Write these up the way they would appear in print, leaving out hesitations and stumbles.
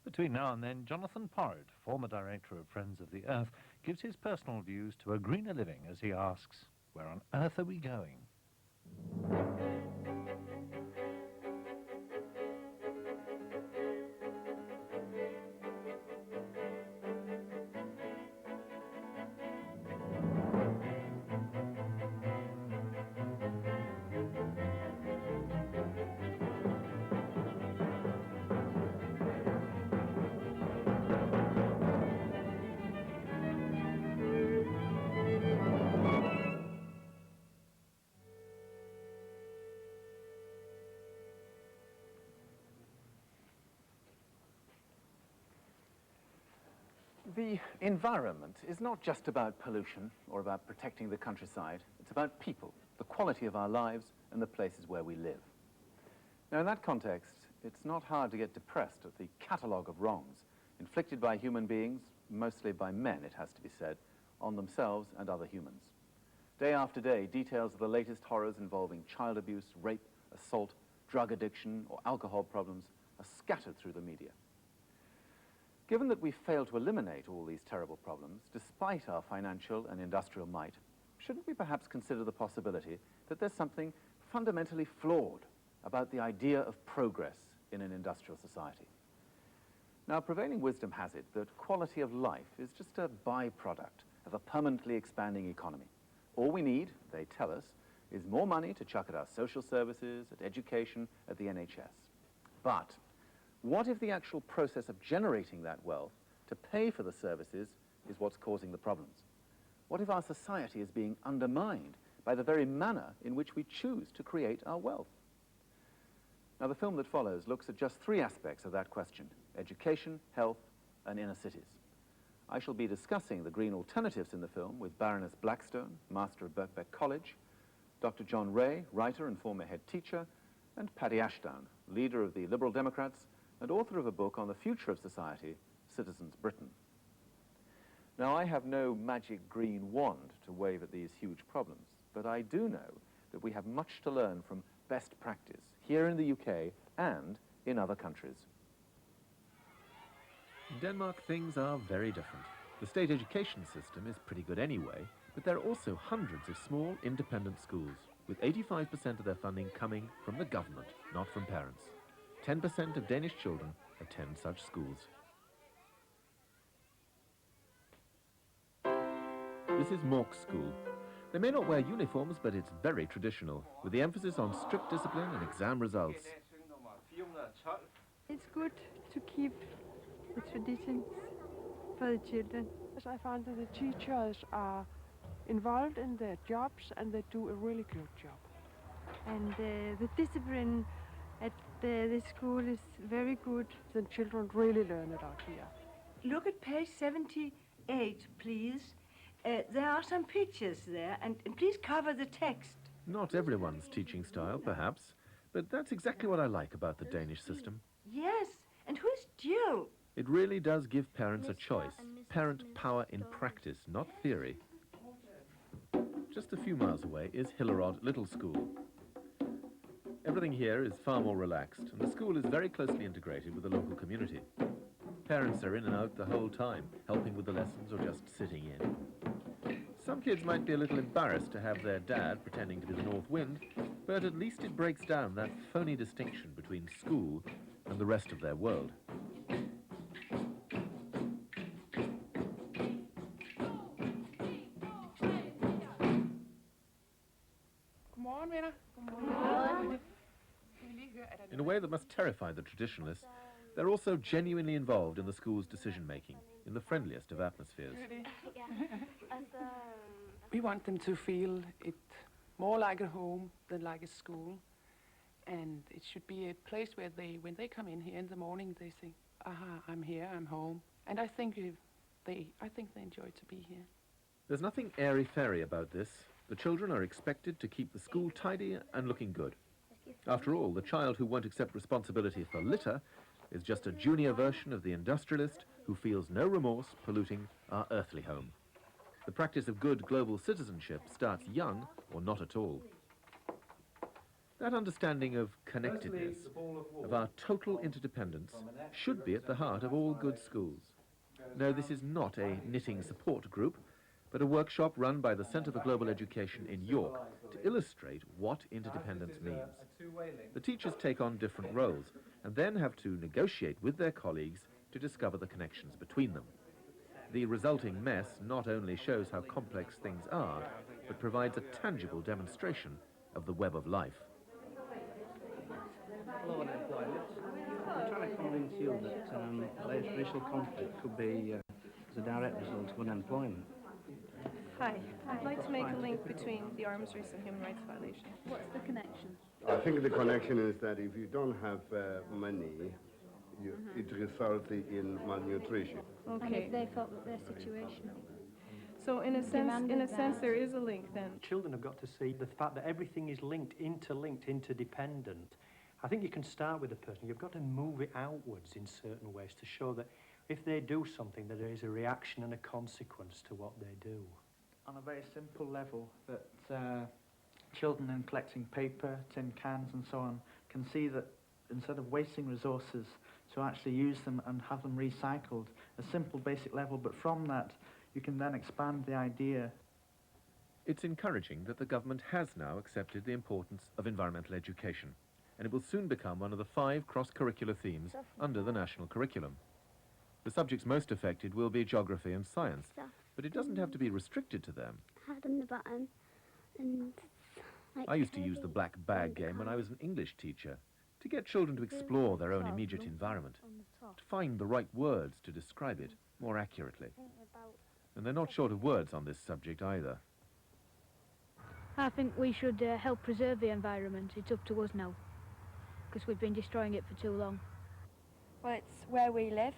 Between now and then, Jonathon Porritt, former director of Friends of the Earth, gives his personal views to a greener living as he asks, where on earth are we going? The environment is not just about pollution or about protecting the countryside. It's about people, the quality of our lives and the places where we live. Now, in that context, it's not hard to get depressed at the catalogue of wrongs inflicted by human beings, mostly by men, it has to be said, on themselves and other humans. Day after day, details of the latest horrors involving child abuse, rape, assault, drug addiction, or alcohol problems are scattered through the media. Given that we fail to eliminate all these terrible problems, despite our financial and industrial might, shouldn't we perhaps consider the possibility that there's something fundamentally flawed about the idea of progress in an industrial society? Now, prevailing wisdom has it that quality of life is just a byproduct of a permanently expanding economy. All we need, they tell us, is more money to chuck at our social services, at education, at the NHS. But what if the actual process of generating that wealth to pay for the services is what's causing the problems? What if our society is being undermined by the very manner in which we choose to create our wealth? Now, the film that follows looks at just three aspects of that question: education, health, and inner cities. I shall be discussing the green alternatives in the film with Baroness Blackstone, master of Birkbeck College, Dr. John Ray, writer and former head teacher, and Paddy Ashdown, leader of the Liberal Democrats and author of a book on the future of society, Citizens Britain. Now, I have no magic green wand to wave at these huge problems, but I do know that we have much to learn from best practice here in the UK and in other countries. In Denmark, things are very different. The state education system is pretty good anyway, but there are also hundreds of small, independent schools, with 85% of their funding coming from the government, not from parents. 10% of Danish children attend such schools. This is Mork's school. They may not wear uniforms, but it's very traditional, with the emphasis on strict discipline and exam results. It's good to keep the traditions for the children. I found that the teachers are involved in their jobs and they do a really good job. And the discipline at the school is very good. The children really learn it out here. Look at page 78, please. There are some pictures there, and please cover the text. Not everyone's teaching style, perhaps, but that's exactly what I like about the Danish system. Yes, and who's Jill? It really does give parents a choice. Parent power in practice, not theory. Just a few miles away is Hillerød Little School. Everything here is far more relaxed, and the school is very closely integrated with the local community. Parents are in and out the whole time, helping with the lessons or just sitting in. Some kids might be a little embarrassed to have their dad pretending to be the North Wind, but at least it breaks down that phony distinction between school and the rest of their world. In a way that must terrify the traditionalists, they're also genuinely involved in the school's decision-making, in the friendliest of atmospheres. We want them to feel it more like a home than like a school. And it should be a place where when they come in here in the morning, they think, aha, I'm here, I'm home. And I think they enjoy to be here. There's nothing airy-fairy about this. The children are expected to keep the school tidy and looking good. After all, the child who won't accept responsibility for litter is just a junior version of the industrialist who feels no remorse polluting our earthly home. The practice of good global citizenship starts young or not at all. That understanding of connectedness, of our total interdependence, should be at the heart of all good schools. No, this is not a knitting support group, but a workshop run by the Centre for Global Education in York to illustrate what interdependence means. The teachers take on different roles and then have to negotiate with their colleagues to discover the connections between them. The resulting mess not only shows how complex things are, but provides a tangible demonstration of the web of life. Low unemployment. I'm trying to convince you that racial conflict could be as a direct result of unemployment. Hi. I'd like to make a link between the arms race and human rights violation. What's the connection? I think the connection is that if you don't have money, it results in malnutrition. Okay. And if they felt that they're situational. So in a sense, there is a link then. Children have got to see the fact that everything is linked, interlinked, interdependent. I think you can start with a person. You've got to move it outwards in certain ways to show that if they do something, that there is a reaction and a consequence to what they do. On a very simple level, that children in collecting paper, tin cans and so on can see that instead of wasting resources to actually use them and have them recycled, a simple basic level, but from that you can then expand the idea. It's encouraging that the government has now accepted the importance of environmental education, and it will soon become one of the 5 cross-curricular themes under the national curriculum. The subjects most affected will be geography and science, but it doesn't have to be restricted to them. I used to use the black bag game when I was an English teacher, to get children to explore their own immediate environment, to find the right words to describe it more accurately. And they're not short of words on this subject either. I think we should help preserve the environment. It's up to us now, because we've been destroying it for too long. Well, it's where we live.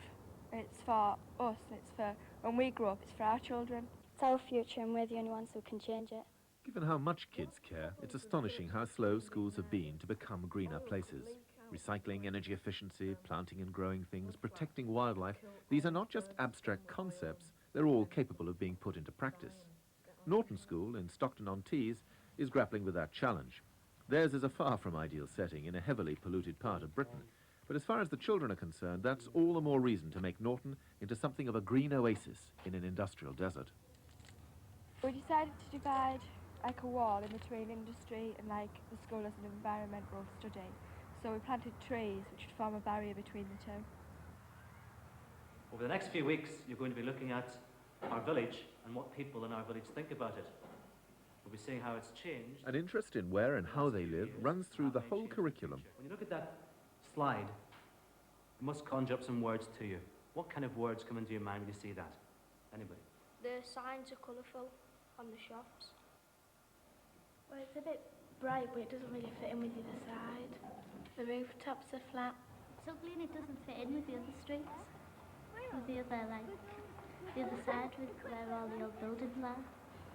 It's for us. It's for when we grow up. It's for our children. It's our future, and we're the only ones who can change it. Given how much kids care, it's astonishing how slow schools have been to become greener places. Recycling, energy efficiency, planting and growing things, protecting wildlife, these are not just abstract concepts, they're all capable of being put into practice. Norton School in Stockton-on-Tees is grappling with that challenge. Theirs is a far from ideal setting in a heavily polluted part of Britain. But as far as the children are concerned, that's all the more reason to make Norton into something of a green oasis in an industrial desert. We decided to divide like a wall in between industry and like the school as an environmental study. So we planted trees which would form a barrier between the two. Over the next few weeks, you're going to be looking at our village and what people in our village think about it. We'll be seeing how it's changed. An interest in where and how they live runs through the whole curriculum. When you look at that slide, it must conjure up some words to you. What kind of words come into your mind when you see that? Anybody? The signs are colourful on the shops. Well, it's a bit bright, but it doesn't really fit in with the other side. The rooftops are flat. It's ugly and it doesn't fit in with the other streets. With the other, the other side, with where all the old buildings are.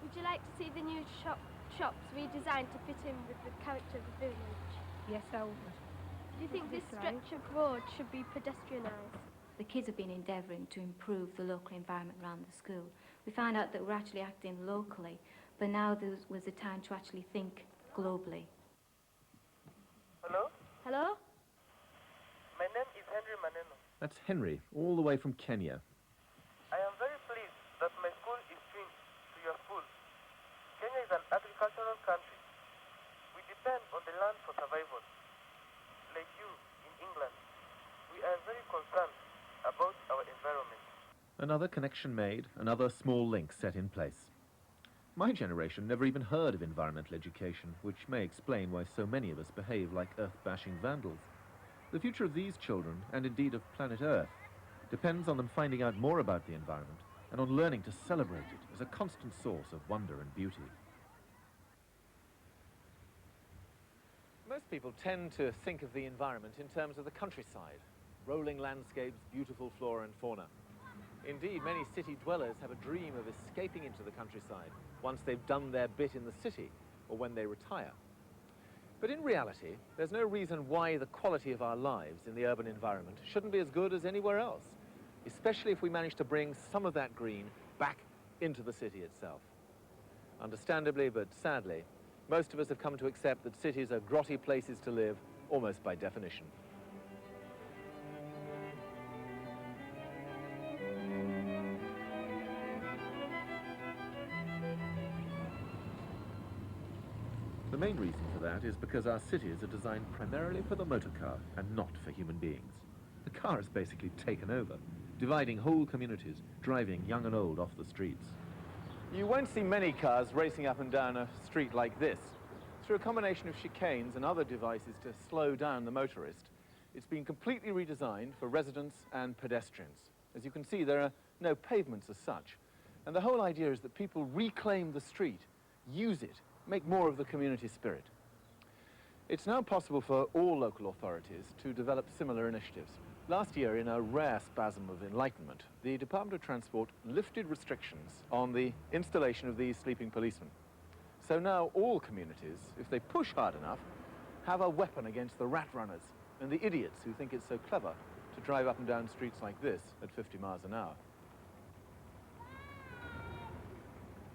Would you like to see the new shops redesigned to fit in with the character of the village? Yes, I would. Do you think this stretch of road should be pedestrianised? The kids have been endeavouring to improve the local environment around the school. We found out that we're actually acting locally, but now there was a time to actually think globally. Hello? Hello? My name is Henry Maneno. That's Henry, all the way from Kenya. I am very pleased that my school is twin to your school. Kenya is an agricultural country. We depend on the land for survival. Like you in England, we are very concerned about our environment. Another connection made, another small link set in place. My generation never even heard of environmental education, which may explain why so many of us behave like earth-bashing vandals. The future of these children, and indeed of planet Earth, depends on them finding out more about the environment and on learning to celebrate it as a constant source of wonder and beauty. Most people tend to think of the environment in terms of the countryside, rolling landscapes, beautiful flora and fauna. Indeed, many city dwellers have a dream of escaping into the countryside once they've done their bit in the city or when they retire. But in reality, there's no reason why the quality of our lives in the urban environment shouldn't be as good as anywhere else, especially if we manage to bring some of that green back into the city itself. Understandably, but sadly, Most of us have come to accept that cities are grotty places to live, almost by definition. The main reason for that is because our cities are designed primarily for the motor car and not for human beings. The car has basically taken over, dividing whole communities, driving young and old off the streets. You won't see many cars racing up and down a street like this. Through a combination of chicanes and other devices to slow down the motorist, it's been completely redesigned for residents and pedestrians. As you can see, there are no pavements as such. And the whole idea is that people reclaim the street, use it, make more of the community spirit. It's now possible for all local authorities to develop similar initiatives. Last year, in a rare spasm of enlightenment, the Department of Transport lifted restrictions on the installation of these sleeping policemen. So now all communities, if they push hard enough, have a weapon against the rat runners and the idiots who think it's so clever to drive up and down streets like this at 50 miles an hour.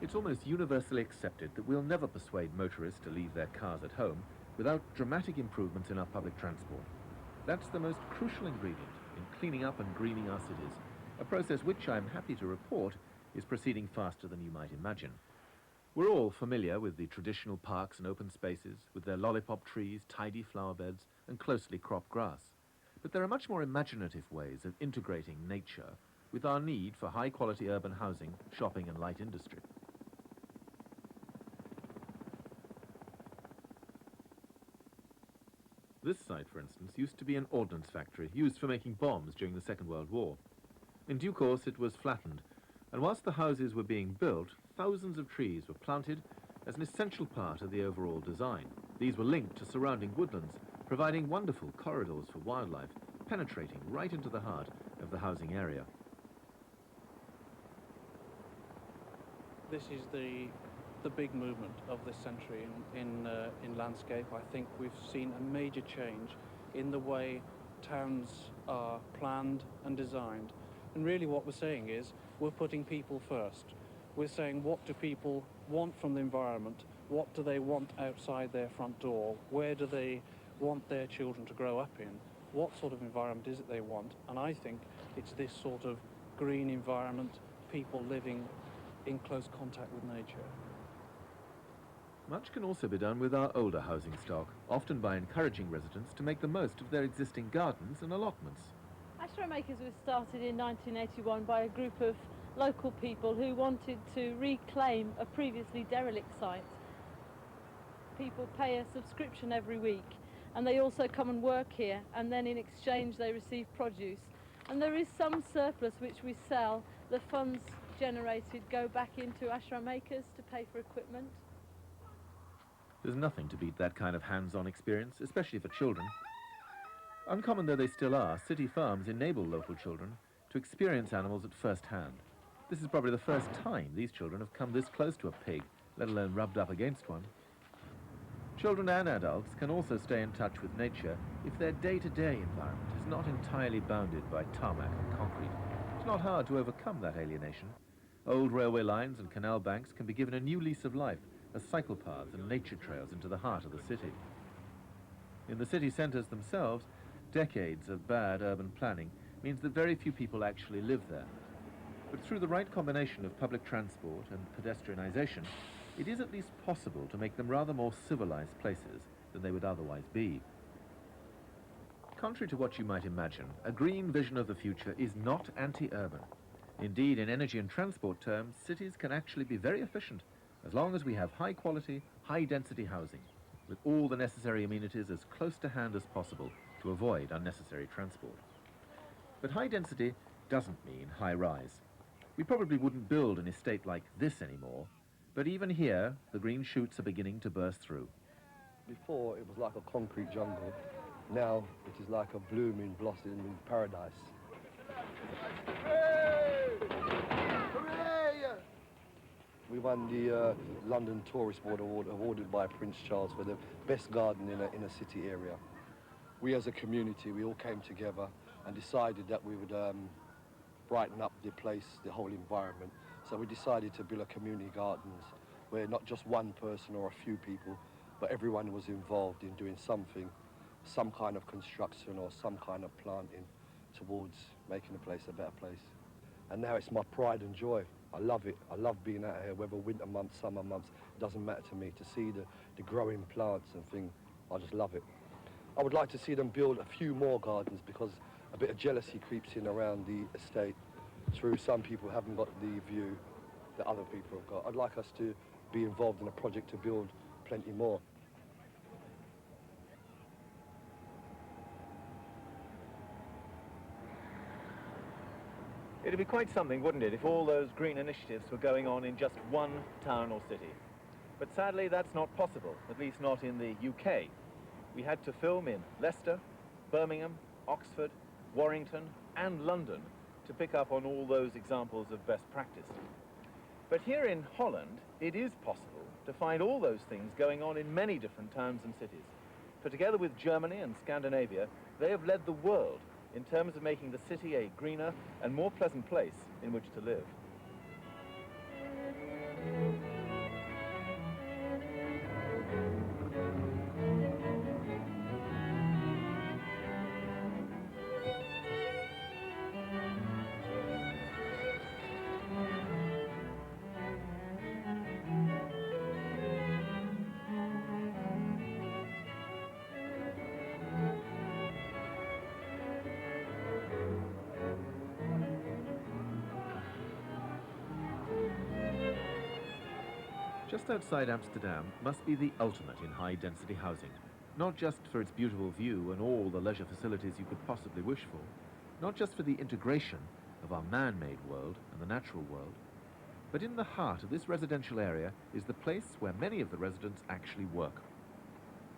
It's almost universally accepted that we'll never persuade motorists to leave their cars at home without dramatic improvements in our public transport. That's the most crucial ingredient in cleaning up and greening our cities, a process which, I'm happy to report, is proceeding faster than you might imagine. We're all familiar with the traditional parks and open spaces, with their lollipop trees, tidy flower beds, and closely cropped grass. But there are much more imaginative ways of integrating nature with our need for high-quality urban housing, shopping, and light industry. This site, for instance, used to be an ordnance factory used for making bombs during the Second World War. In due course, it was flattened, and whilst the houses were being built, thousands of trees were planted as an essential part of the overall design. These were linked to surrounding woodlands, providing wonderful corridors for wildlife, penetrating right into the heart of the housing area. This is the big movement of this century in landscape. I think we've seen a major change in the way towns are planned and designed. And really what we're saying is we're putting people first. We're saying, what do people want from the environment? What do they want outside their front door? Where do they want their children to grow up in? What sort of environment is it they want? And I think it's this sort of green environment, people living in close contact with nature. Much can also be done with our older housing stock, often by encouraging residents to make the most of their existing gardens and allotments. Ashram Acres was started in 1981 by a group of local people who wanted to reclaim a previously derelict site. People pay a subscription every week, and they also come and work here, and then in exchange they receive produce. And there is some surplus which we sell. The funds generated go back into Ashram Acres to pay for equipment. There's nothing to beat that kind of hands-on experience, especially for children. Uncommon though they still are, city farms enable local children to experience animals at first hand. This is probably the first time these children have come this close to a pig, let alone rubbed up against one. Children and adults can also stay in touch with nature if their day-to-day environment is not entirely bounded by tarmac and concrete. It's not hard to overcome that alienation. Old railway lines and canal banks can be given a new lease of life as cycle paths and nature trails into the heart of the city. In the city centres themselves, decades of bad urban planning means that very few people actually live there. But through the right combination of public transport and pedestrianisation, it is at least possible to make them rather more civilised places than they would otherwise be. Contrary to what you might imagine, a green vision of the future is not anti-urban. Indeed, in energy and transport terms, cities can actually be very efficient as long as we have high-quality, high-density housing, with all the necessary amenities as close to hand as possible to avoid unnecessary transport. But high density doesn't mean high-rise. We probably wouldn't build an estate like this anymore, but even here, the green shoots are beginning to burst through. Before, it was like a concrete jungle. Now, it is like a blooming, blossoming paradise. We won the London Tourist Board Award, awarded by Prince Charles for the best garden in a city area. We as a community, we all came together and decided that we would brighten up the place, the whole environment. So we decided to build a community gardens where not just one person or a few people, but everyone was involved in doing something, some kind of construction or some kind of planting towards making the place a better place. And now it's my pride and joy. I love it. I love being out here, whether winter months, summer months, it doesn't matter to me. To see the growing plants and things, I just love it. I would like to see them build a few more gardens because a bit of jealousy creeps in around the estate through some people haven't got the view that other people have got. I'd like us to be involved in a project to build plenty more. It'd be quite something, wouldn't it, if all those green initiatives were going on in just one town or city. But sadly, that's not possible, at least not in the UK. We had to film in Leicester, Birmingham, Oxford, Warrington, and London to pick up on all those examples of best practice. But here in Holland, it is possible to find all those things going on in many different towns and cities. For together with Germany and Scandinavia, they have led the world in terms of making the city a greener and more pleasant place in which to live. Just outside Amsterdam must be the ultimate in high-density housing, not just for its beautiful view and all the leisure facilities you could possibly wish for, not just for the integration of our man-made world and the natural world, but in the heart of this residential area is the place where many of the residents actually work.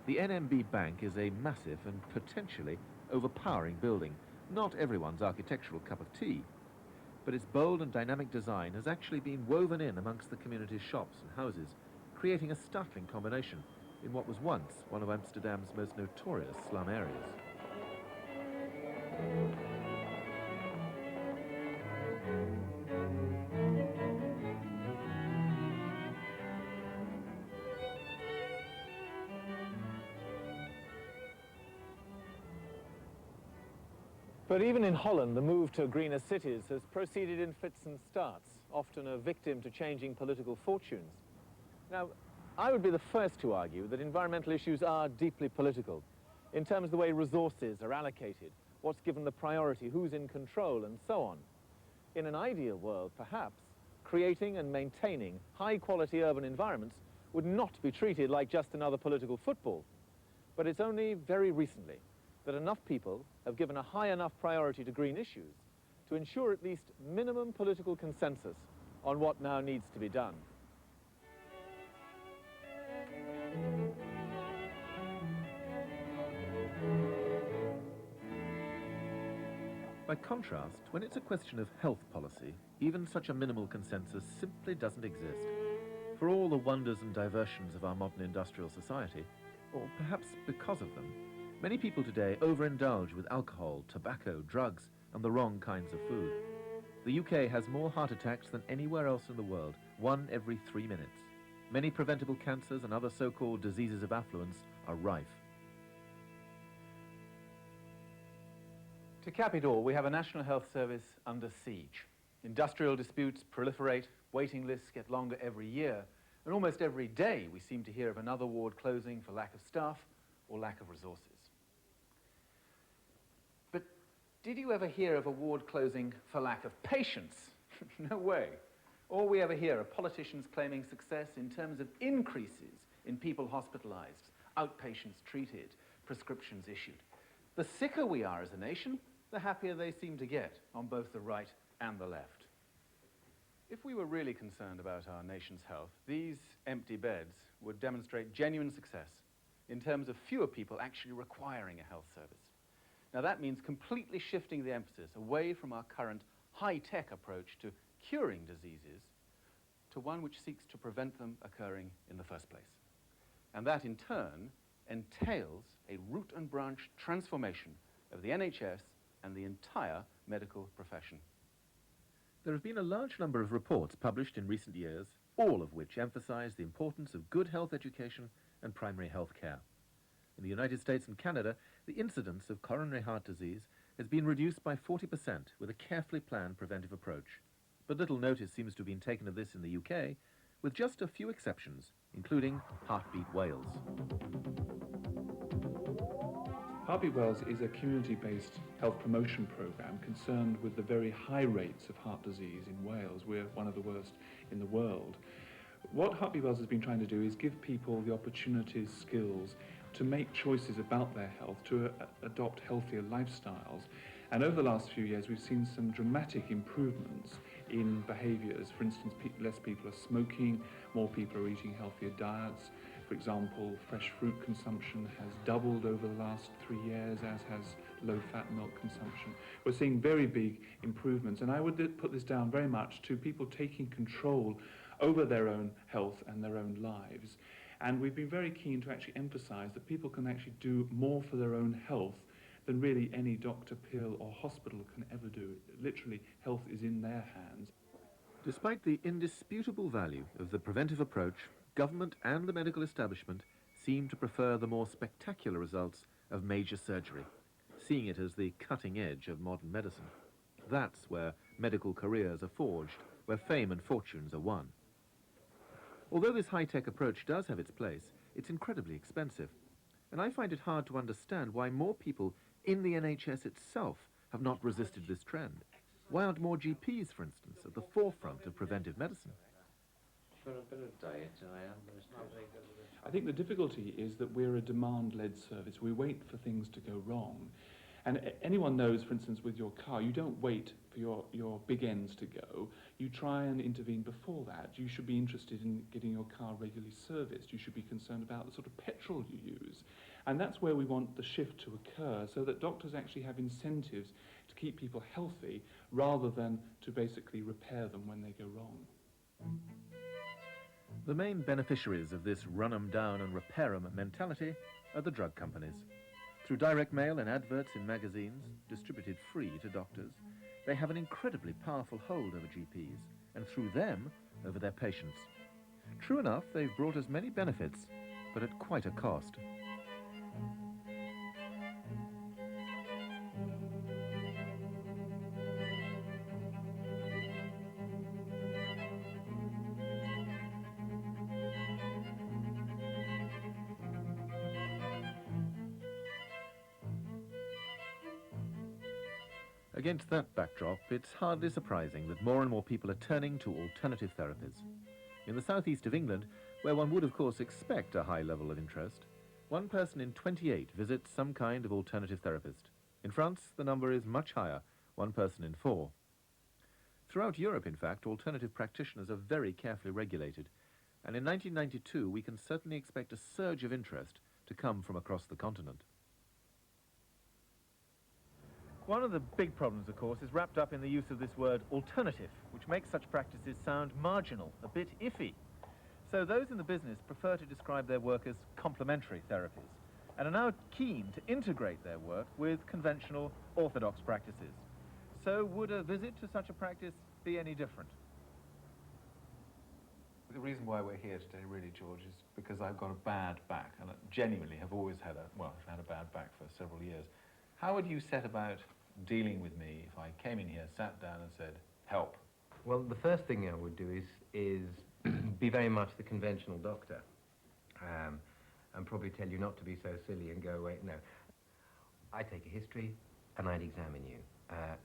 The NMB Bank is a massive and potentially overpowering building, not everyone's architectural cup of tea, but its bold and dynamic design has actually been woven in amongst the community's shops and houses, creating a startling combination in what was once one of Amsterdam's most notorious slum areas. But even in Holland, the move to greener cities has proceeded in fits and starts, often a victim to changing political fortunes. Now, I would be the first to argue that environmental issues are deeply political, in terms of the way resources are allocated, what's given the priority, who's in control, and so on. In an ideal world, perhaps, creating and maintaining high-quality urban environments would not be treated like just another political football. But it's only very recently that enough people have given a high enough priority to green issues to ensure at least minimum political consensus on what now needs to be done. By contrast, when it's a question of health policy, even such a minimal consensus simply doesn't exist. For all the wonders and diversions of our modern industrial society, or perhaps because of them, many people today overindulge with alcohol, tobacco, drugs, and the wrong kinds of food. The UK has more heart attacks than anywhere else in the world, 1 every 3 minutes. Many preventable cancers and other so-called diseases of affluence are rife. To cap it all, we have a National Health Service under siege. Industrial disputes proliferate, waiting lists get longer every year, and almost every day we seem to hear of another ward closing for lack of staff or lack of resources. But did you ever hear of a ward closing for lack of patients? No way. All we ever hear are politicians claiming success in terms of increases in people hospitalized, outpatients treated, prescriptions issued. The sicker we are as a nation, the happier they seem to get on both the right and the left. If we were really concerned about our nation's health, these empty beds would demonstrate genuine success in terms of fewer people actually requiring a health service. Now that means completely shifting the emphasis away from our current high-tech approach to curing diseases to one which seeks to prevent them occurring in the first place. And that in turn entails a root and branch transformation of the NHS and the entire medical profession. There have been a large number of reports published in recent years all of which emphasize the importance of good health education and primary health care. In the United States and Canada, the incidence of coronary heart disease has been reduced by 40% with a carefully planned preventive approach. But little notice seems to have been taken of this in the UK, with just a few exceptions, including Heartbeat Wales. Heartbeat Wales is a community-based health promotion programme concerned with the very high rates of heart disease in Wales. We're one of the worst in the world. What Heartbeat Wales has been trying to do is give people the opportunities, skills, to make choices about their health, to adopt healthier lifestyles. And over the last few years, we've seen some dramatic improvements in behaviours. For instance, less people are smoking, more people are eating healthier diets. For example, fresh fruit consumption has doubled over the last 3 years, as has low-fat milk consumption. We're seeing very big improvements, and I would put this down very much to people taking control over their own health and their own lives. And we've been very keen to actually emphasise that people can actually do more for their own health than really any doctor, pill or hospital can ever do. Literally, health is in their hands. Despite the indisputable value of the preventive approach, government and the medical establishment seem to prefer the more spectacular results of major surgery, seeing it as the cutting edge of modern medicine. That's where medical careers are forged, where fame and fortunes are won. Although this high-tech approach does have its place, it's incredibly expensive. And I find it hard to understand why more people in the NHS itself have not resisted this trend. Why aren't more GPs, for instance, at the forefront of preventive medicine? For a bit of diet, I am, but it's not very good at it. I think the difficulty is that we're a demand-led service. We wait for things to go wrong. And anyone knows, for instance, with your car, you don't wait for your big ends to go. You try and intervene before that. You should be interested in getting your car regularly serviced. You should be concerned about the sort of petrol you use. And that's where we want the shift to occur, so that doctors actually have incentives to keep people healthy rather than to basically repair them when they go wrong. The main beneficiaries of this run-em-down and repair-em mentality are the drug companies. Through direct mail and adverts in magazines, distributed free to doctors, they have an incredibly powerful hold over GPs, and through them, over their patients. True enough, they've brought us many benefits, but at quite a cost. Against that backdrop, it's hardly surprising that more and more people are turning to alternative therapies. In the southeast of England, where one would of course expect a high level of interest, 1 person in 28 visits some kind of alternative therapist. In France, the number is much higher, 1 person in 4. Throughout Europe, in fact, alternative practitioners are very carefully regulated, and in 1992 we can certainly expect a surge of interest to come from across the continent. One of the big problems, of course, is wrapped up in the use of this word alternative, which makes such practices sound marginal, a bit iffy. So those in the business prefer to describe their work as complementary therapies, and are now keen to integrate their work with conventional orthodox practices. So would a visit to such a practice be any different? The reason why we're here today, really, George, is because I've got a bad back, and I genuinely have always had I've had a bad back for several years. How would you set about dealing with me if I came in here, sat down and said, help? Well, the first thing I would do is be very much the conventional doctor, and probably tell you not to be so silly and go away. No, I take a history and I'd examine you,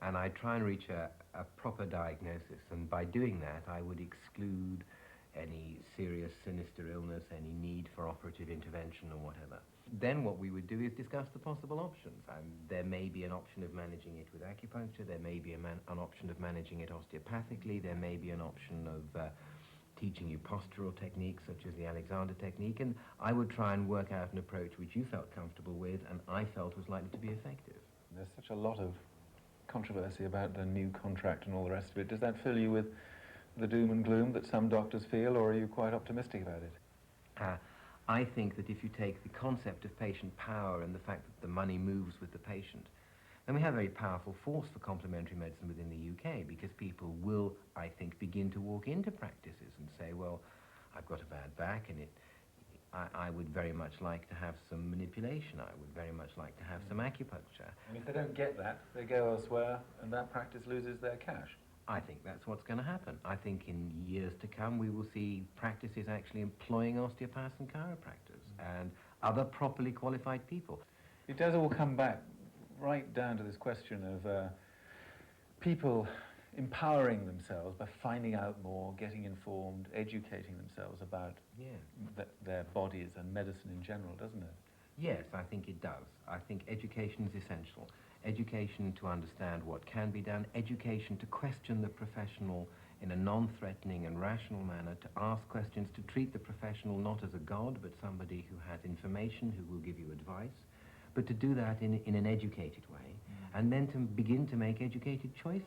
and I'd try and reach a proper diagnosis, and by doing that I would exclude any serious, sinister illness, any need for operative intervention or whatever. Then what we would do is discuss the possible options. There may be an option of managing it with acupuncture, there may be an option of managing it osteopathically, there may be an option of teaching you postural techniques such as the Alexander technique, and I would try and work out an approach which you felt comfortable with and I felt was likely to be effective. There's such a lot of controversy about the new contract and all the rest of it. Does that fill you with the doom and gloom that some doctors feel, or are you quite optimistic about it? I think that if you take the concept of patient power and the fact that the money moves with the patient, And we have a very powerful force for complementary medicine within the UK, because people will, I think, begin to walk into practices and say, well, I've got a bad back and I would very much like to have some manipulation. I would very much like to have some acupuncture. And if they don't get that, they go elsewhere and that practice loses their cash. I think that's what's going to happen. I think in years to come we will see practices actually employing osteopaths and chiropractors and other properly qualified people. It does all come back right down to this question of people empowering themselves by finding out more, getting informed, educating themselves about their bodies and medicine in general, doesn't it? Yes, I think it does. I think education is essential. Education to understand what can be done, education to question the professional in a non-threatening and rational manner, to ask questions, to treat the professional not as a god, but somebody who has information, who will give you advice, but to do that in an educated way, and then to begin to make educated choices.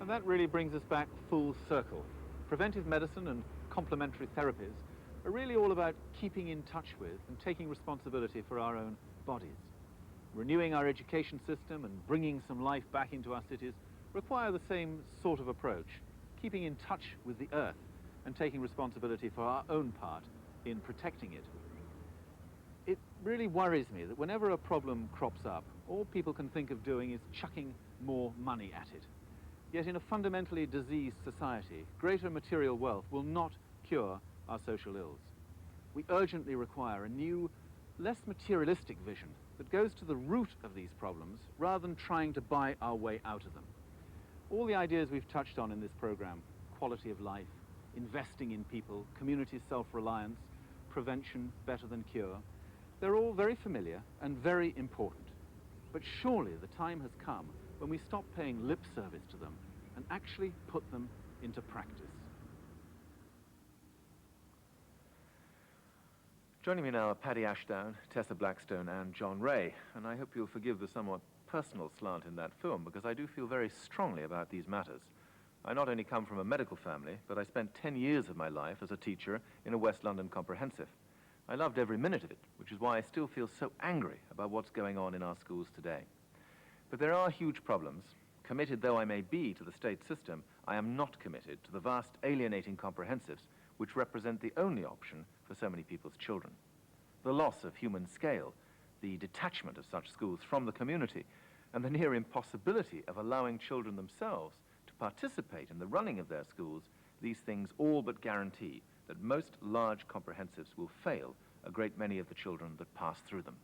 And that really brings us back full circle. Preventive medicine and complementary therapies are really all about keeping in touch with and taking responsibility for our own bodies. Renewing our education system and bringing some life back into our cities require the same sort of approach, keeping in touch with the earth and taking responsibility for our own part in protecting it. It really worries me that whenever a problem crops up, all people can think of doing is chucking more money at it. Yet in a fundamentally diseased society, greater material wealth will not cure our social ills. We urgently require a new, less materialistic vision that goes to the root of these problems rather than trying to buy our way out of them. All the ideas we've touched on in this program, quality of life, investing in people, community self-reliance, prevention better than cure, they're all very familiar and very important. But surely the time has come when we stop paying lip service to them and actually put them into practice. Joining me now are Paddy Ashdown, Tessa Blackstone and John Ray, and I hope you'll forgive the somewhat personal slant in that film, because I do feel very strongly about these matters. I not only come from a medical family, but I spent 10 years of my life as a teacher in a West London comprehensive. I loved every minute of it, which is why I still feel so angry about what's going on in our schools today. But there are huge problems. Committed though I may be to the state system, I am not committed to the vast alienating comprehensives which represent the only option for so many people's children. The loss of human scale, the detachment of such schools from the community, and the near impossibility of allowing children themselves to participate in the running of their schools, these things all but guarantee that most large comprehensives will fail a great many of the children that pass through them.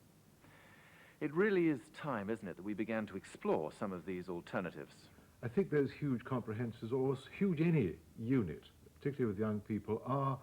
It really is time, isn't it, that we began to explore some of these alternatives. I think those huge comprehensives, or huge any unit, particularly with young people,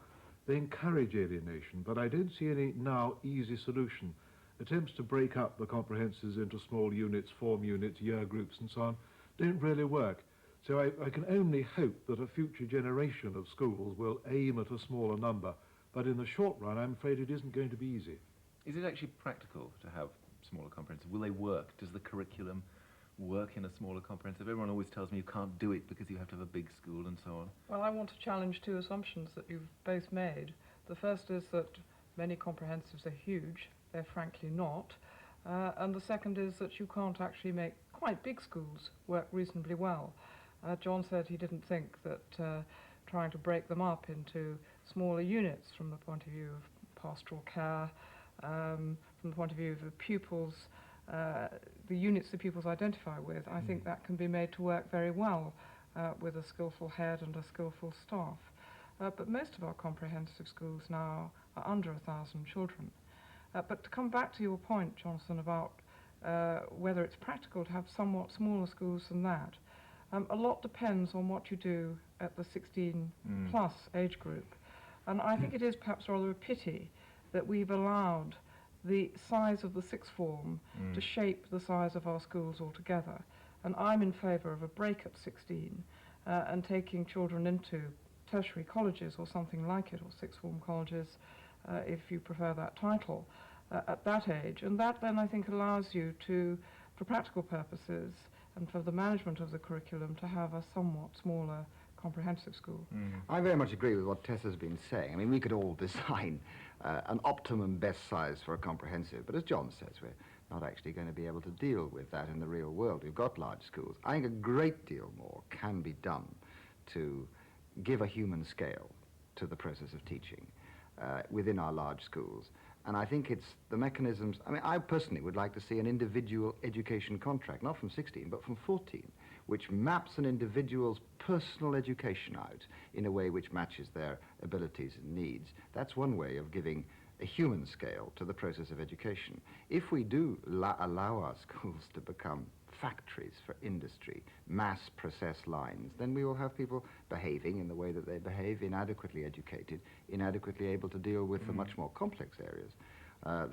they encourage alienation, but I don't see any now easy solution. Attempts to break up the comprehensives into small units, form units, year groups and so on, don't really work. So I can only hope that a future generation of schools will aim at a smaller number, but in the short run I'm afraid it isn't going to be easy. Is it actually practical to have smaller comprehensive? Will they work? Does the curriculum work in a smaller comprehensive? Everyone always tells me you can't do it because you have to have a big school and so on. Well, I want to challenge two assumptions that you've both made. The first is that many comprehensives are huge. They're frankly not. And the second is that you can't actually make quite big schools work reasonably well. John said he didn't think that trying to break them up into smaller units from the point of view of pastoral care, from the point of view of the pupils, the units the pupils identify with, I think that can be made to work very well with a skillful head and a skillful staff. But most of our comprehensive schools now are under 1,000 children. But to come back to your point, Jonathan, about whether it's practical to have somewhat smaller schools than that, a lot depends on what you do at the 16-plus age group. And I think it is perhaps rather a pity that we've allowed the size of the sixth form to shape the size of our schools altogether. And I'm in favour of a break at 16 and taking children into tertiary colleges or something like it, or sixth form colleges, if you prefer that title, at that age. And that then I think allows you to, for practical purposes and for the management of the curriculum, to have a somewhat smaller comprehensive school. I very much agree with what Tess has been saying. I mean, we could all design an optimum best size for a comprehensive, but as John says, we're not actually going to be able to deal with that in the real world. We've got large schools. I think a great deal more can be done to give a human scale to the process of teaching within our large schools. And I think it's the mechanisms. I mean, I personally would like to see an individual education contract, not from 16, but from 14, which maps an individual's personal education out in a way which matches their abilities and needs. That's one way of giving a human scale to the process of education. If we do allow our schools to become factories for industry, mass process lines, then we will have people behaving in the way that they behave, inadequately educated, inadequately able to deal with the much more complex areas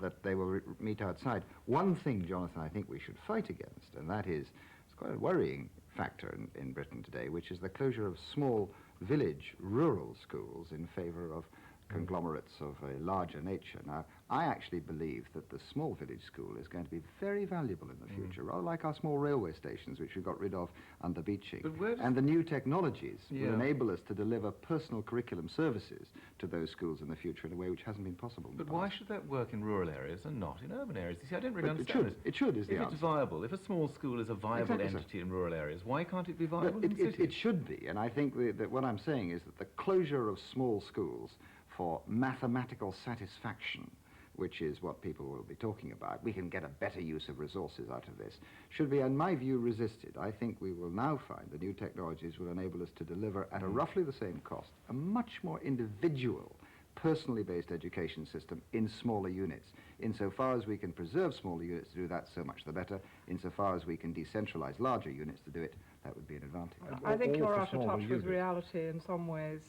that they will meet outside. One thing, Jonathan, I think we should fight against, and that is, it's quite a worrying factor in Britain today, which is the closure of small village rural schools in favor of conglomerates of a larger nature. Now, I actually believe that the small village school is going to be very valuable in the future, rather like our small railway stations, which we got rid of under Beeching. And the new technologies will enable us to deliver personal curriculum services to those schools in the future in a way which hasn't been possible in the But past. why should that work in rural areas and not in urban areas? You see, I don't really But understand this. it should is the If answer. it's viable, if a small school is a viable Exactly so. entity in rural areas, why can't it be viable But in cities? it should be, and I think that what I'm saying is that the closure of small schools for mathematical satisfaction, which is what people will be talking about, we can get a better use of resources out of this, should be, in my view, resisted. I think we will now find the new technologies will enable us to deliver at a roughly the same cost a much more individual, personally based education system in smaller units. Insofar as we can preserve smaller units to do that, so much the better. Insofar as we can decentralize larger units to do it, that would be an advantage. I think you're out of touch with reality in some ways.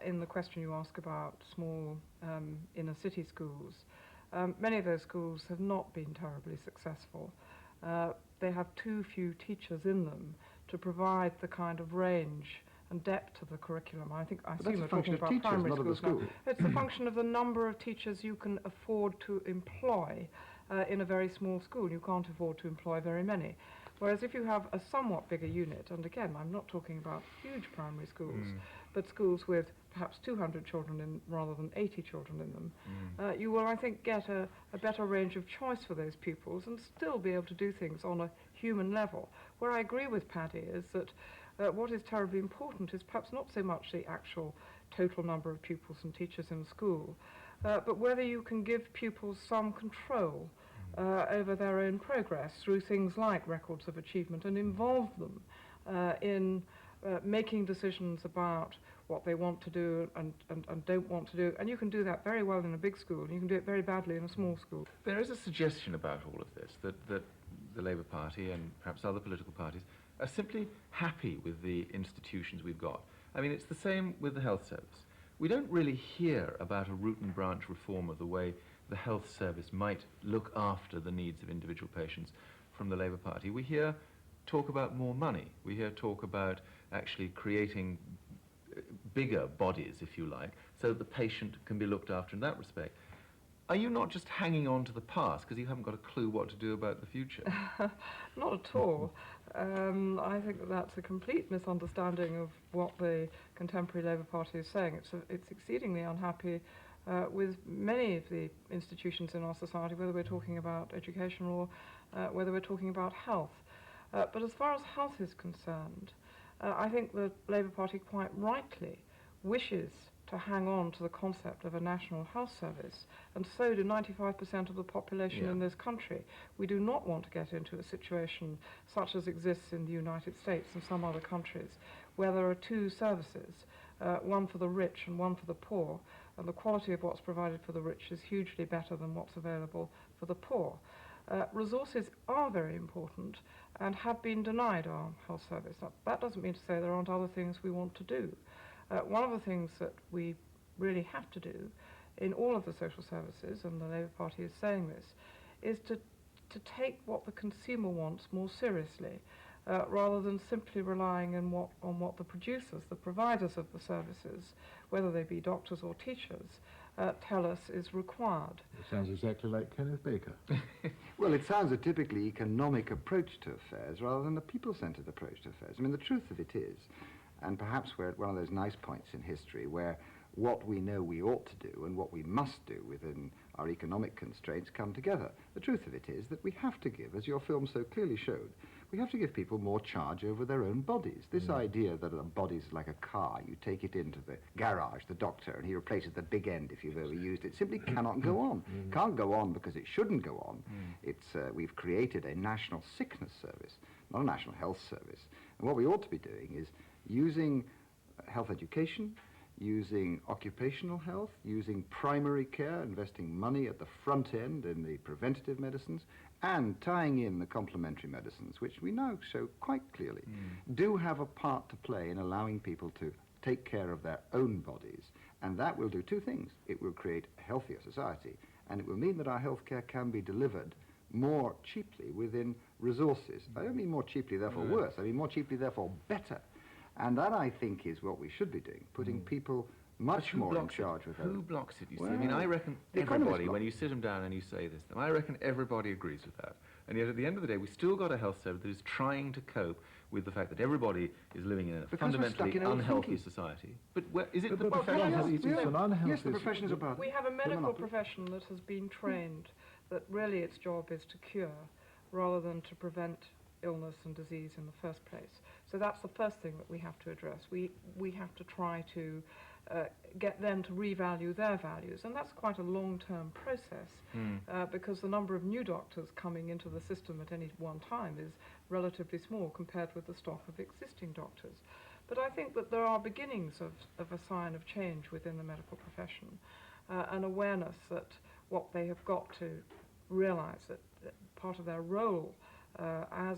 In the question you ask about small inner city schools, many of those schools have not been terribly successful. They have too few teachers in them to provide the kind of range and depth of the curriculum. I assume we're talking about primary schools now. It's a function of the number of teachers you can afford to employ in a very small school. You can't afford to employ very many. Whereas if you have a somewhat bigger unit, and again, I'm not talking about huge primary schools, but schools with perhaps 200 children in rather than 80 children in them, you will, I think, get a better range of choice for those pupils and still be able to do things on a human level. Where I agree with Paddy is that what is terribly important is perhaps not so much the actual total number of pupils and teachers in school, but whether you can give pupils some control over their own progress through things like records of achievement and involve them in making decisions about what they want to do and don't want to do. And you can do that very well in a big school, and you can do it very badly in a small school. There is a suggestion about all of this, that the Labour Party and perhaps other political parties are simply happy with the institutions we've got. I mean, it's the same with the health service. We don't really hear about a root and branch reform of the way the health service might look after the needs of individual patients from the Labour Party. We hear talk about more money. We hear talk about actually creating bigger bodies, if you like, so that the patient can be looked after in that respect. Are you not just hanging on to the past because you haven't got a clue what to do about the future? Not at all. I think that's a complete misunderstanding of what the contemporary Labour Party is saying. It's exceedingly unhappy with many of the institutions in our society, whether we're talking about education or whether we're talking about health. But as far as health is concerned, I think the Labour Party quite rightly wishes to hang on to the concept of a national health service, and so do 95% of the population in this country. We do not want to get into a situation such as exists in the United States and some other countries, where there are two services, one for the rich and one for the poor, and the quality of what's provided for the rich is hugely better than what's available for the poor. Resources are very important and have been denied our health service. That doesn't mean to say there aren't other things we want to do. One of the things that we really have to do in all of the social services, and the Labour Party is saying this, is to take what the consumer wants more seriously, rather than simply relying on what the producers, the providers of the services, whether they be doctors or teachers, tell us is required. It sounds exactly like Kenneth Baker. Well, it sounds a typically economic approach to affairs rather than a people-centred approach to affairs. I mean, the truth of it is, And perhaps we're at one of those nice points in history where what we know we ought to do and what we must do within our economic constraints come together. The truth of it is that we have to give, as your film so clearly showed, we have to give people more charge over their own bodies. This idea that a body's like a car, you take it into the garage, the doctor, and he replaces the big end if you've overused it, simply cannot go on. Can't go on because it shouldn't go on. We've created a national sickness service, not a national health service. And what we ought to be doing is using health education, using occupational health, using primary care, investing money at the front end in the preventative medicines, and tying in the complementary medicines, which we now show quite clearly, do have a part to play in allowing people to take care of their own bodies. And that will do two things. It will create a healthier society, and it will mean that our healthcare can be delivered more cheaply within resources. I don't mean more cheaply, therefore worse. I mean more cheaply, therefore better. And that, I think, is what we should be doing, putting people much more in charge with Who blocks it, you see? I mean, I reckon everybody, when you sit them down and you say this, I reckon everybody agrees with that. And yet, at the end of the day, we've still got a health service that is trying to cope with the fact that everybody is living in a fundamentally unhealthy society. But is it the profession? Yes, the profession is about. We have a medical profession that has been trained that really its job is to cure rather than to prevent illness and disease in the first place. So that's the first thing that we have to address. We have to try to get them to revalue their values, and that's quite a long-term process because the number of new doctors coming into the system at any one time is relatively small compared with the stock of existing doctors. But I think that there are beginnings of a sign of change within the medical profession, an awareness that what they have got to realize that part of their role as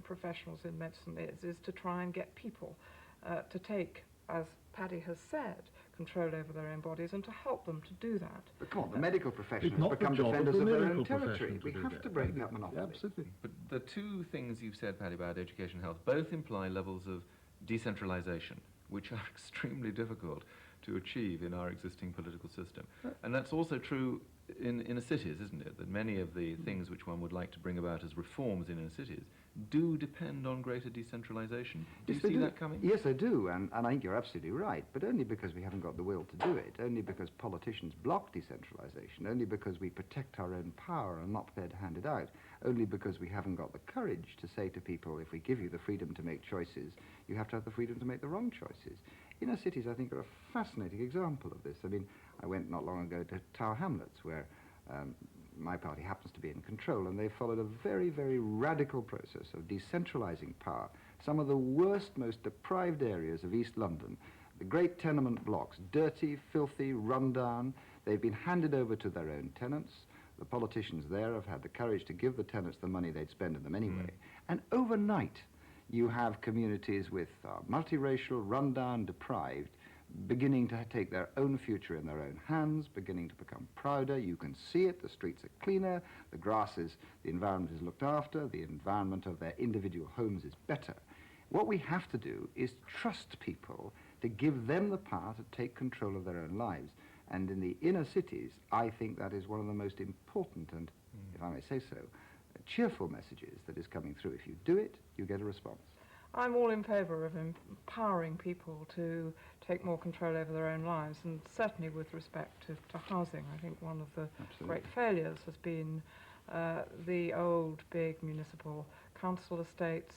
professionals in medicine is to try and get people to take, as Paddy has said, control over their own bodies and to help them to do that. But come on, the medical profession has become defenders of their own territory. We have to break that monopoly. Absolutely. But the two things you've said, Paddy, about education and health, both imply levels of decentralization, which are extremely difficult to achieve in our existing political system. And that's also true in inner cities, isn't it? That many of the things which one would like to bring about as reforms in inner cities do depend on greater decentralization. Do you see that coming? Yes, I do, and I think you're absolutely right, but only because we haven't got the will to do it, only because politicians block decentralization, only because we protect our own power and not prepared to hand it out, only because we haven't got the courage to say to people, if we give you the freedom to make choices, you have to have the freedom to make the wrong choices. Inner cities, I think, are a fascinating example of this. I mean, I went not long ago to Tower Hamlets, where my party happens to be in control, and they followed a very, very radical process of decentralizing power. Some of the worst, most deprived areas of East London, the great tenement blocks, dirty, filthy, run down, they've been handed over to their own tenants. The politicians there have had the courage to give the tenants the money they'd spend in them anyway. And overnight, you have communities with multiracial, run-down, deprived, beginning to take their own future in their own hands, beginning to become prouder. You can see it. The streets are cleaner. The environment is looked after. The environment of their individual homes is better. What we have to do is trust people to give them the power to take control of their own lives. And in the inner cities, I think that is one of the most important and, if I may say so, cheerful messages that is coming through. If you do it, you get a response. I'm all in favour of empowering people to take more control over their own lives, and certainly with respect to housing. I think one of the great failures has been the old big municipal council estates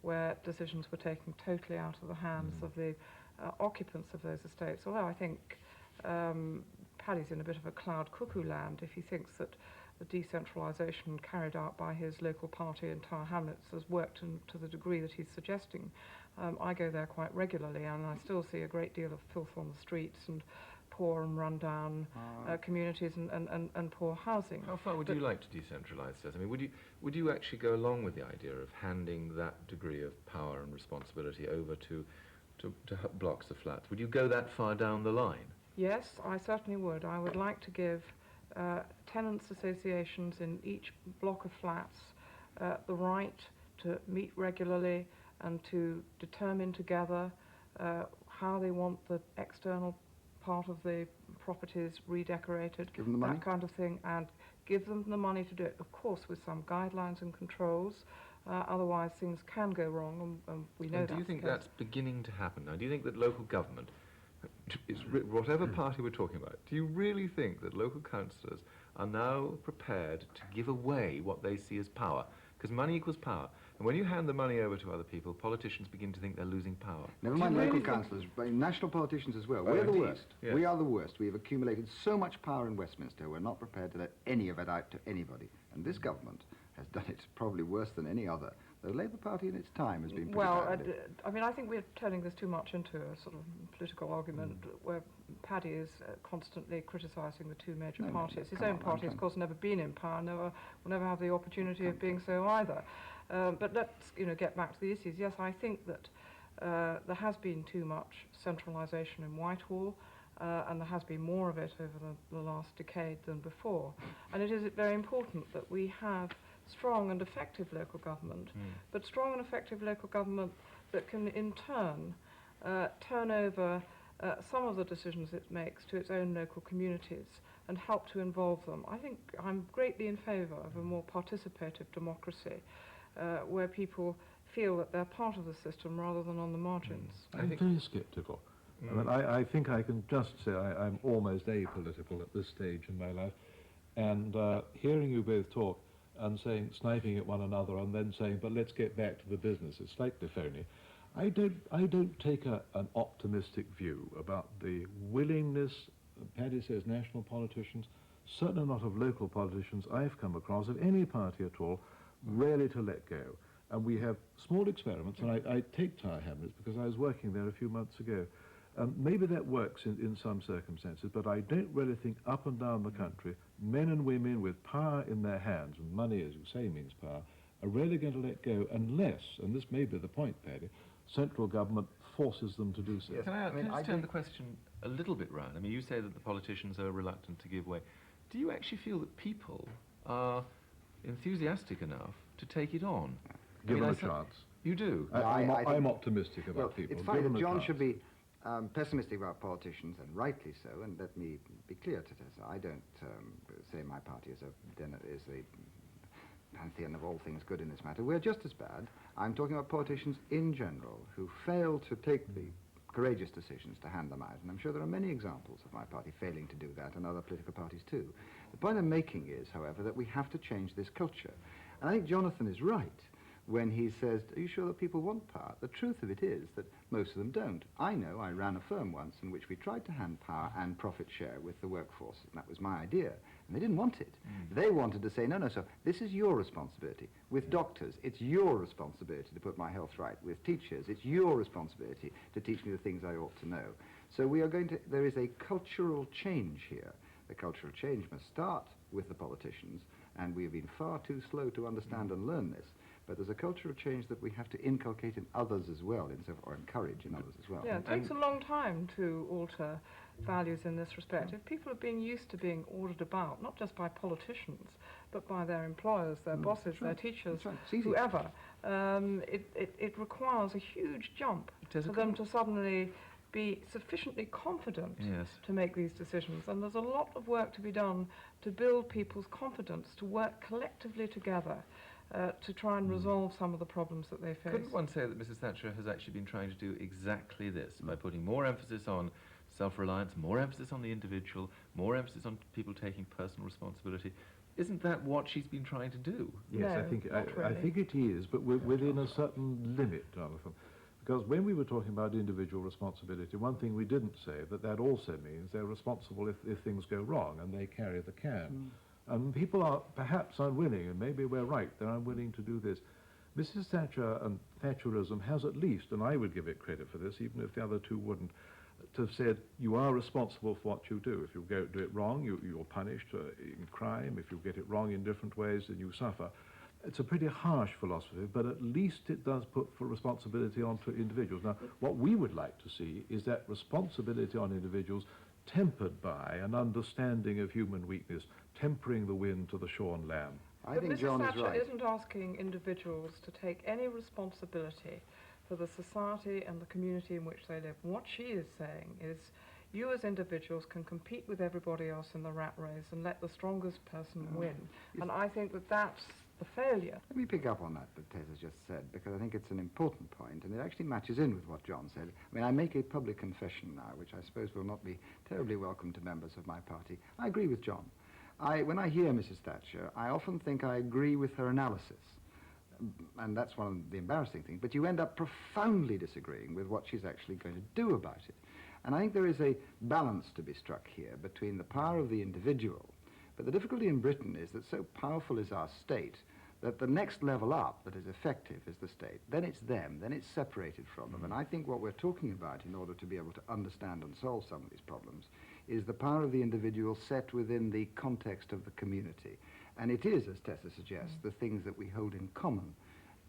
where decisions were taken totally out of the hands of the occupants of those estates. Although I think Paddy's in a bit of a cloud cuckoo land if he thinks that the decentralisation carried out by his local party in Tower Hamlets has worked to the degree that he's suggesting. I go there quite regularly, and I still see a great deal of filth on the streets and poor and run-down communities and poor housing. How far would you like to decentralise this? I mean, would you actually go along with the idea of handing that degree of power and responsibility over to blocks of flats? Would you go that far down the line? Yes, I certainly would. I would like to give tenants' associations in each block of flats the right to meet regularly and to determine together how they want the external part of the properties redecorated, give them the money. That kind of thing, and give them the money to do it, of course, with some guidelines and controls, Otherwise, things can go wrong, and we know And that. do you think that's beginning to happen now? Do you think that local government, whatever party we're talking about, do you really think that local councillors are now prepared to give away what they see as power? Because money equals power. And when you hand the money over to other people, politicians begin to think they're losing power. Never mind local councillors, but national politicians as well. We're the worst. Yes. We are the worst. We've accumulated so much power in Westminster, we're not prepared to let any of it out to anybody. And this government has done it probably worse than any other. The Labour Party in its time has been pretty bad at it. I mean, I think we're turning this too much into a sort of political argument where Paddy is constantly criticising the two major parties. His own party, of course, never been in power, will never have the opportunity of being so either. But let's, get back to the issues. Yes, I think that there has been too much centralisation in Whitehall, and there has been more of it over the last decade than before. And it is very important that we have strong and effective local government, but strong and effective local government that can in turn turn over some of the decisions it makes to its own local communities and help to involve them. I think I'm greatly in favour of a more participative democracy where people feel that they're part of the system rather than on the margins. I'm very sceptical. I mean, I think I can just say I'm almost apolitical at this stage in my life, and hearing you both talk and sniping at one another and then saying, but let's get back to the business, it's slightly phony. I don't take an optimistic view about the willingness, Paddy says national politicians, certainly not of local politicians I've come across, of any party at all, really to let go. And we have small experiments, and I take Tower Hamlets because I was working there a few months ago. Maybe that works in some circumstances, but I don't really think up and down the country, men and women with power in their hands, and money, as you say, means power, are really going to let go unless, and this may be the point, Paddy, central government forces them to do so. Yes. Can I just turn the question a little bit round? I mean, you say that the politicians are reluctant to give way. Do you actually feel that people are enthusiastic enough to take it on? Give them a chance. You do? I'm optimistic about people. It's fine that John should be pessimistic about politicians, and rightly so, and let me be clear to this. I don't say my party is the pantheon of all things good in this matter. We're just as bad. I'm talking about politicians in general who fail to take the courageous decisions to hand them out, and I'm sure there are many examples of my party failing to do that, and other political parties too. The point I'm making is, however, that we have to change this culture. And I think Jonathan is right when he says, are you sure that people want power? The truth of it is that most of them don't. I know I ran a firm once in which we tried to hand power and profit share with the workforce, and that was my idea, and they didn't want it. They wanted to say, no, so this is your responsibility. With doctors, it's your responsibility to put my health right. With teachers, it's your responsibility to teach me the things I ought to know. So there is a cultural change here. The cultural change must start with the politicians, and we have been far too slow to understand and learn this. But there's a cultural change that we have to inculcate in others as well, or encourage in others as well. Yeah, it takes a long time to alter values in this respect. If people have been used to being ordered about, not just by politicians, but by their employers, their bosses, their teachers, whoever, it requires a huge jump for them to suddenly be sufficiently confident to make these decisions. And there's a lot of work to be done to build people's confidence, to work collectively together to try and resolve some of the problems that they face. Couldn't one say that Mrs. Thatcher has actually been trying to do exactly this by putting more emphasis on self-reliance, more emphasis on the individual, more emphasis on people taking personal responsibility? Isn't that what she's been trying to do? Yes, No, I think it is, but within a certain limit, Jonathan. Because when we were talking about individual responsibility, one thing we didn't say, that also means they're responsible if things go wrong, and they carry the can. And people are perhaps unwilling, and maybe we're right, they're unwilling to do this. Mrs. Thatcher and Thatcherism has at least, and I would give it credit for this, even if the other two wouldn't, to have said, you are responsible for what you do. If you do it wrong, you're punished in crime. If you get it wrong in different ways, then you suffer. It's a pretty harsh philosophy, but at least it does put for responsibility onto individuals. Now, what we would like to see is that responsibility on individuals tempered by an understanding of human weakness, tempering the wind to the shorn lamb. I think John is right. Mrs. Thatcher isn't asking individuals to take any responsibility for the society and the community in which they live. What she is saying is, You as individuals can compete with everybody else in the rat race and let the strongest person win. And I think that that's the failure. Let me pick up on that Tess has just said, because I think it's an important point, and it actually matches in with what John said. I mean, I make a public confession now, which I suppose will not be terribly welcome to members of my party. I agree with John. When I hear Mrs. Thatcher, I often think I agree with her analysis. And that's one of the embarrassing things. But you end up profoundly disagreeing with what she's actually going to do about it. And I think there is a balance to be struck here between the power of the individual. But the difficulty in Britain is that so powerful is our state that the next level up that is effective is the state. Then it's them. Then it's separated from them. And I think what we're talking about in order to be able to understand and solve some of these problems is the power of the individual set within the context of the community. And it is, as Tessa suggests, the things that we hold in common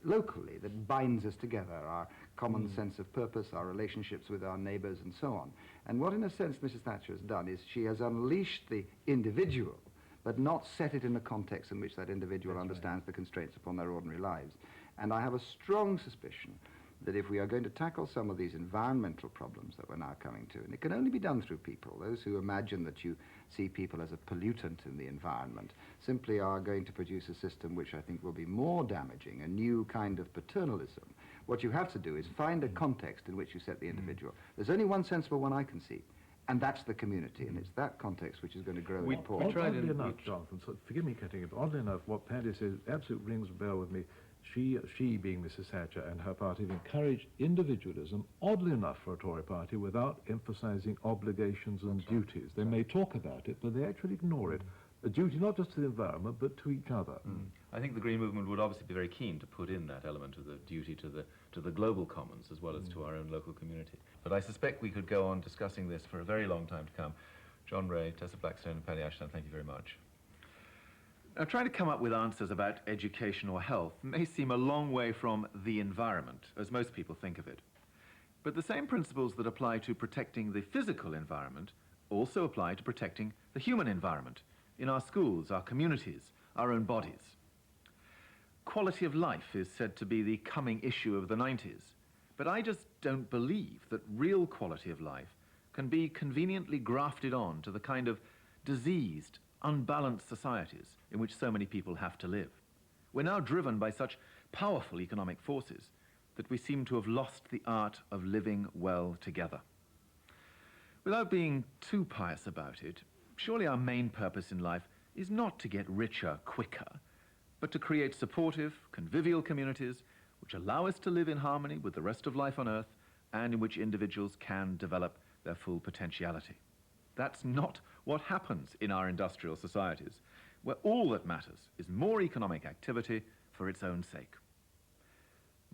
locally that binds us together, our common sense of purpose, our relationships with our neighbours and so on. And what in a sense Mrs. Thatcher has done is she has unleashed the individual but not set it in the context in which that individual understands the constraints upon their ordinary lives. And I have a strong suspicion that if we are going to tackle some of these environmental problems that we're now coming to, and it can only be done through people, those who imagine that you see people as a pollutant in the environment simply are going to produce a system which I think will be more damaging, a new kind of paternalism. What you have to do is find a context in which you set the individual. There's only one sensible one I can see, and that's the community, and it's that context which is going to grow in importance. Oddly enough, Jonathan, so forgive me cutting it, but oddly enough, what Paddy says absolutely rings a bell with me. She being Mrs. Thatcher and her party, have encouraged individualism, oddly enough for a Tory party, without emphasising obligations and duties. They may talk about it, but they actually ignore it. A duty not just to the environment, but to each other. I think the Green Movement would obviously be very keen to put in that element of the duty to the global commons as well as to our own local community. But I suspect we could go on discussing this for a very long time to come. John Ray, Tessa Blackstone and Paddy Ashton, thank you very much. Now, trying to come up with answers about education or health may seem a long way from the environment, as most people think of it. But the same principles that apply to protecting the physical environment also apply to protecting the human environment in our schools, our communities, our own bodies. Quality of life is said to be the coming issue of the 90s, but I just don't believe that real quality of life can be conveniently grafted on to the kind of diseased, unbalanced societies in which so many people have to live. We're now driven by such powerful economic forces that we seem to have lost the art of living well together. Without being too pious about it, surely our main purpose in life is not to get richer quicker, but to create supportive, convivial communities which allow us to live in harmony with the rest of life on Earth and in which individuals can develop their full potentiality. That's not what happens in our industrial societies, where all that matters is more economic activity for its own sake.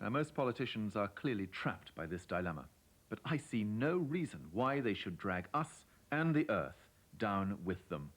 Now, most politicians are clearly trapped by this dilemma, but I see no reason why they should drag us and the Earth down with them.